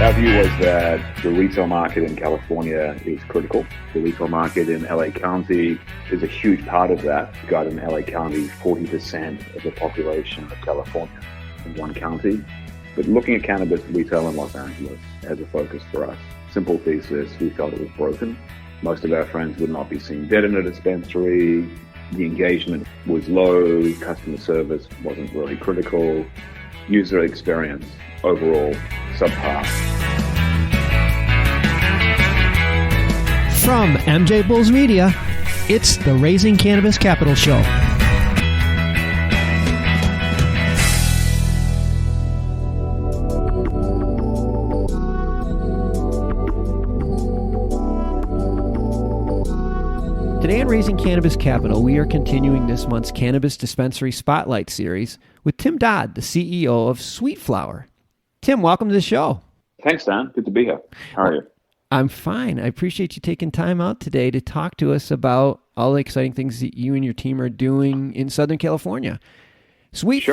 Our view was that the retail market in California is critical. The retail market in LA County is a huge part of that. We've got in LA County 40% of the population of California in one county. But looking at cannabis retail in Los Angeles as a focus for us, simple thesis, we felt it was broken. Most of our friends would not be seen dead in a dispensary. The engagement was low, customer service wasn't really critical, user experience overall subpar. From MJBulls Media, it's the Raising Cannabis Capital Show. Today on Raising Cannabis Capital, we are continuing this month's Cannabis-Dispensary Spotlight Series with Tim Dodd, the CEO of Sweet Flower. Tim, welcome to the show. Thanks, Dan. Good to be here. How are you? I'm fine. I appreciate you taking time out today to talk to us about all the exciting things that you and your team are doing in Southern California. Sweet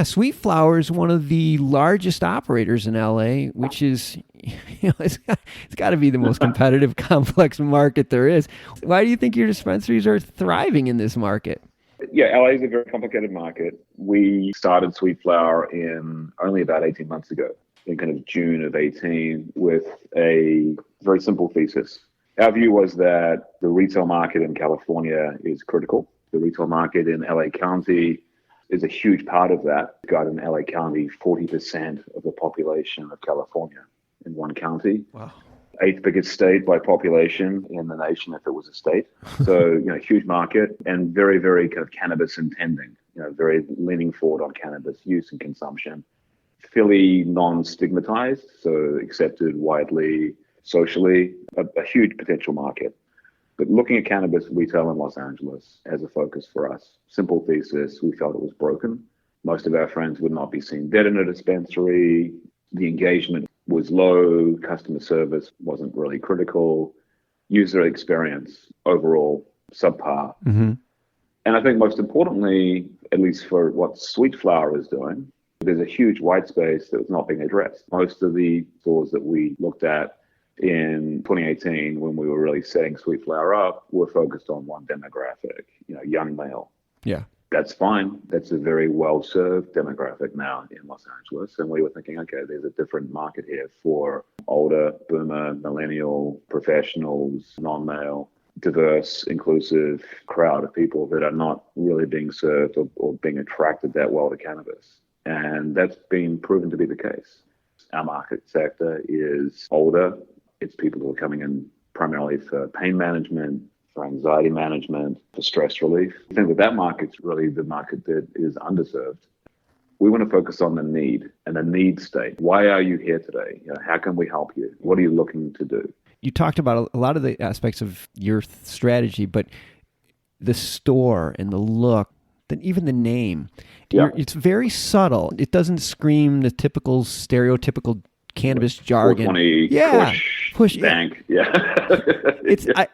Sweet Flower is one of the largest operators in LA, which is, it's got to be the most competitive, complex market there is. Why do you think your dispensaries are thriving in this market? Yeah, LA is a very complicated market. We started Sweet Flower in only about 18 months ago, in kind of June of 18, with a very simple thesis. Our view was that the retail market in California is critical. The retail market in LA County is a huge part of that. We've got in LA County 40% of the population of California in one county. Wow. 8th biggest state by population in the nation if it was a state. So, huge market and very, very kind of cannabis intending, very leaning forward on cannabis use and consumption. Fairly non-stigmatized, so accepted widely, socially, a huge potential market. But looking at cannabis retail in Los Angeles as a focus for us, simple thesis, we felt it was broken. Most of our friends would not be seen dead in a dispensary. The engagement was low, customer service wasn't really critical, user experience overall subpar. Mm-hmm. And I think most importantly, at least for what Sweet Flower is doing, there's a huge white space that's not being addressed. Most of the stores that we looked at in 2018, when we were really setting Sweet Flower up, were focused on one demographic, young male. Yeah. That's fine. That's a very well-served demographic now in Los Angeles. And we were thinking, okay, there's a different market here for older, boomer, millennial, professionals, non-male, diverse, inclusive crowd of people that are not really being served or being attracted that well to cannabis. And that's been proven to be the case. Our market sector is older. It's people who are coming in primarily for pain management, for anxiety management, for stress relief. I think that market's really the market that is underserved. We want to focus on the need and the need state. Why are you here today? How can we help you? What are you looking to do? You talked about a lot of the aspects of your strategy, but the store and the look, even the name, it's very subtle. It doesn't scream the typical stereotypical cannabis jargon. 420, push bank. Yeah.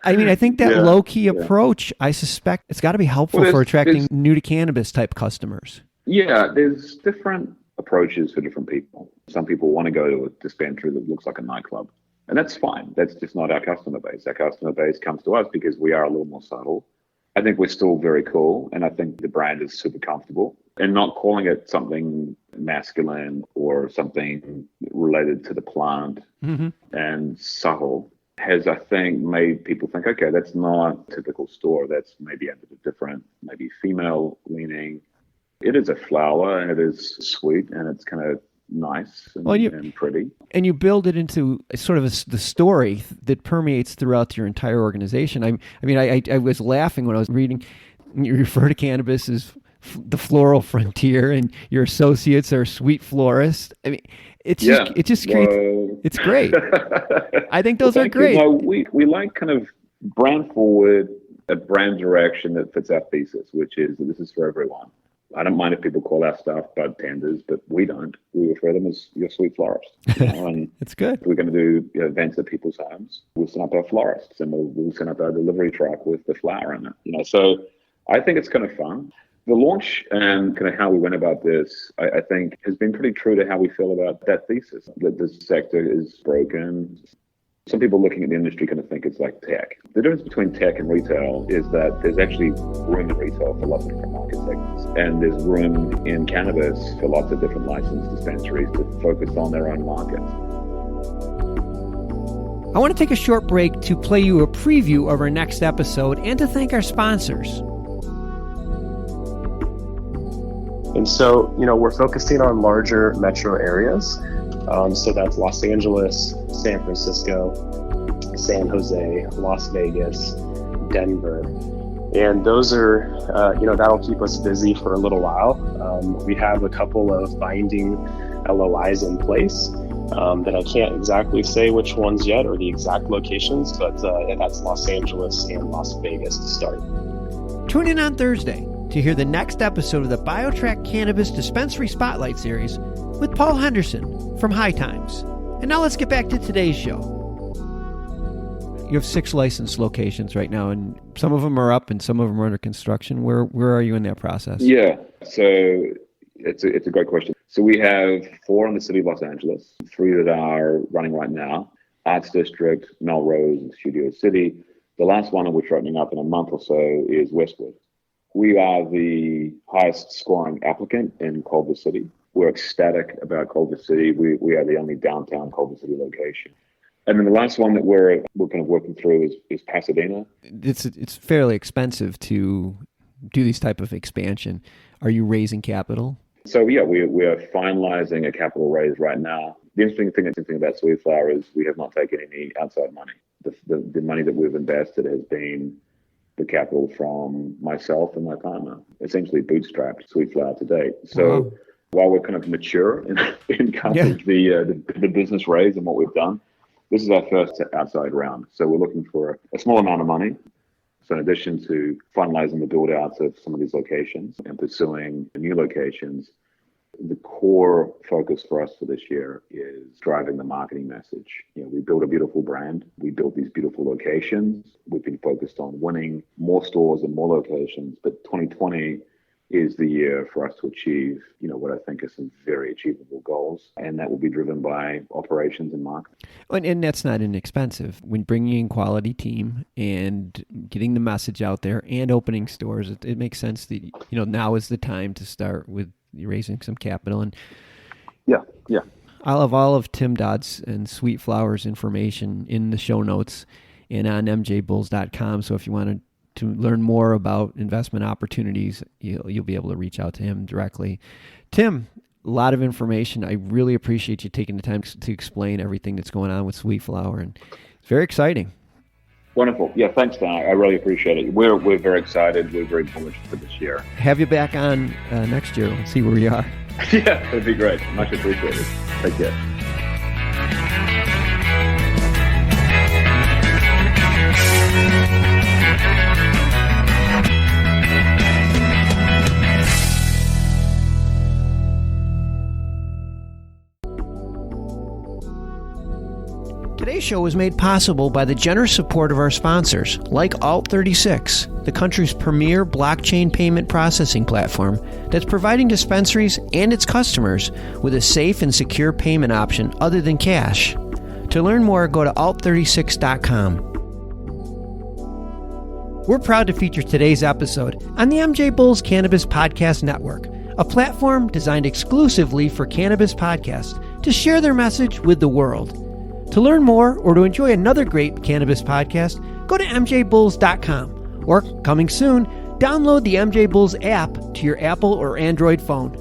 I think that low-key approach, I suspect it's got to be helpful for attracting new-to-cannabis type customers. Yeah, there's different approaches for different people. Some people want to go to a dispensary that looks like a nightclub, and that's fine. That's just not our customer base. Our customer base comes to us because we are a little more subtle. I think we're still very cool, and I think the brand is super comfortable. And not calling it something masculine or something related to the plant and subtle has, I think, made people think, okay, that's not a typical store. That's maybe a bit different, maybe female leaning. It is a flower, and it is sweet, and it's kind of nice and pretty. And you build it into sort of the story that permeates throughout your entire organization. I was laughing when I was reading, you refer to cannabis as the floral frontier, and your associates are sweet florists. It just creates, it's great. I think those are great. We like kind of brand forward, a brand direction that fits our thesis, which is that this is for everyone. I don't mind if people call our stuff bud tenders, but we don't. We refer them as your sweet florist. And it's good. We're going to do events at people's homes. We'll send up our florists, and we'll send up our delivery truck with the flower in it. So I think it's kind of fun. The launch and kind of how we went about this, I think, has been pretty true to how we feel about that thesis, that this sector is broken. Some people looking at the industry kind of think it's like tech. The difference between tech and retail is that there's actually room in retail for lots of different market segments. And there's room in cannabis for lots of different licensed dispensaries to focus on their own market. I want to take a short break to play you a preview of our next episode and to thank our sponsors. And so, we're focusing on larger metro areas. So that's Los Angeles, San Francisco, San Jose, Las Vegas, Denver. And those are, that'll keep us busy for a little while. We have a couple of binding LOIs in place that I can't exactly say which ones yet or the exact locations, but that's Los Angeles and Las Vegas to start. Tune in on Thursday to hear the next episode of the BioTrack Cannabis Dispensary Spotlight Series with Paul Henderson from High Times. And now let's get back to today's show. You have 6 licensed locations right now, and some of them are up and some of them are under construction. Where are you in that process? Yeah, so it's a great question. So we have 4 in the city of Los Angeles, 3 that are running right now: Arts District, Melrose, and Studio City. The last one of which we're opening up in a month or so is Westwood. We are the highest scoring applicant in Culver City. We're ecstatic about Culver City. We are the only downtown Culver City location. And then the last one that we're kind of working through is Pasadena. It's fairly expensive to do these type of expansion. Are you raising capital? So yeah, we are finalizing a capital raise right now. The interesting thing about Sweet Flower is we have not taken any outside money. The money that we've invested has been the capital from myself and my partner, essentially bootstrapped Sweet Flower to date. So while we're kind of mature in kind of the business raise and what we've done, this is our first outside round. So we're looking for a small amount of money. So in addition to finalizing the build outs of some of these locations and pursuing new locations, the core focus for us for this year is driving the marketing message. We built a beautiful brand. We built these beautiful locations. We've been focused on winning more stores and more locations, but 2020 is the year for us to achieve, what I think are some very achievable goals. And that will be driven by operations and marketing. And that's not inexpensive. When bringing in quality team and getting the message out there and opening stores, it makes sense that, now is the time to start with raising some capital. And yeah. I'll have all of Tim Dodd's and Sweet Flower's information in the show notes and on MJBulls.com. So if you want to learn more about investment opportunities, you'll be able to reach out to him directly. Tim, a lot of information. I really appreciate you taking the time to explain everything that's going on with Sweet Flower, and it's very exciting. Wonderful. Yeah, thanks, Dan. I really appreciate it. We're very excited. We're very bullish for this year. Have you back on next year. Let's see where we are. Yeah, it'd be great. Much appreciated. Take care. Today's show was made possible by the generous support of our sponsors, like Alt36, the country's premier blockchain payment processing platform that's providing dispensaries and its customers with a safe and secure payment option other than cash. To learn more, go to alt36.com. We're proud to feature today's episode on the MJBulls Cannabis Podcast Network, a platform designed exclusively for cannabis podcasts to share their message with the world. To learn more or to enjoy another great cannabis podcast, go to MJBulls.com or, coming soon, download the MJ Bulls app to your Apple or Android phone.